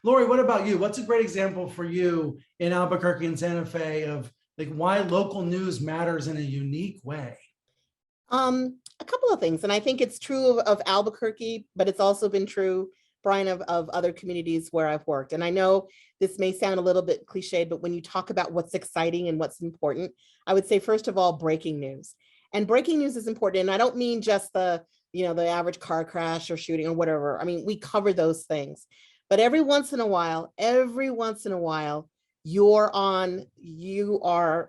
Lori, what about you? What's a great example for you in Albuquerque and Santa Fe of like why local news matters in a unique way? A couple of things, and I think it's true of Albuquerque, but it's also been true, Brian, of other communities where I've worked. And I know this may sound a little bit cliched, but when you talk about what's exciting and what's important, I would say, first of all, breaking news. And breaking news is important. And I don't mean just the average car crash or shooting or whatever. I mean, we cover those things. But every once in a while, you are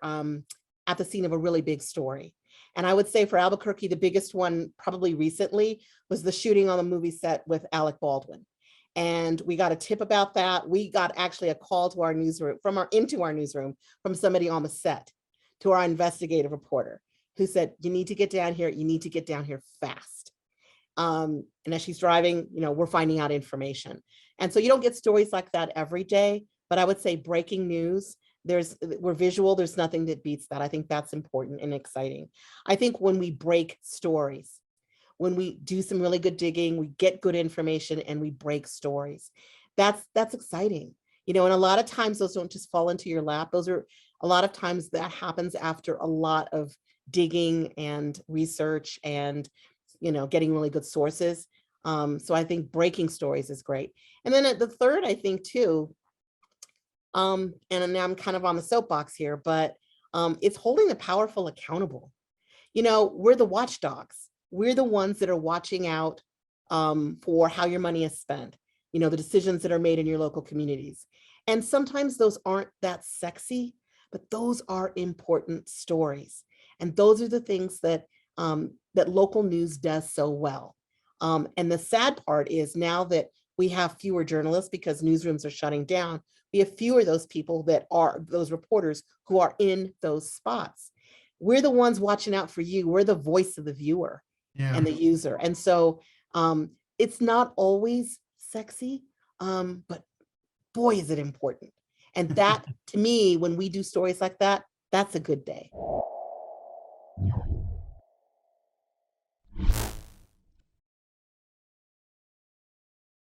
at the scene of a really big story. And I would say for Albuquerque, the biggest one probably recently was the shooting on the movie set with Alec Baldwin. And we got a tip about that. We got actually a call to our newsroom into our newsroom from somebody on the set to our investigative reporter who said, you need to get down here. You need to get down here fast. And as she's driving, we're finding out information. And so you don't get stories like that every day, but I would say breaking news, we're visual, there's nothing that beats that. I think that's important and exciting. I think when we break stories, when we do some really good digging, we get good information and we break stories, that's exciting. And a lot of times those don't just fall into your lap. A lot of times that happens after a lot of digging and research and getting really good sources. So I think breaking stories is great. And then the third, I think too, and now I'm kind of on the soapbox here, but it's holding the powerful accountable. We're the watchdogs. We're the ones that are watching out for how your money is spent, the decisions that are made in your local communities. And sometimes those aren't that sexy, but those are important stories. And those are the things that that local news does so well. And the sad part is now that we have fewer journalists because newsrooms are shutting down, we have fewer of those people that are those reporters who are in those spots. We're the ones watching out for you. We're the voice of the viewer and the user. And so it's not always sexy, but boy, is it important. And that, to me, when we do stories like that, that's a good day.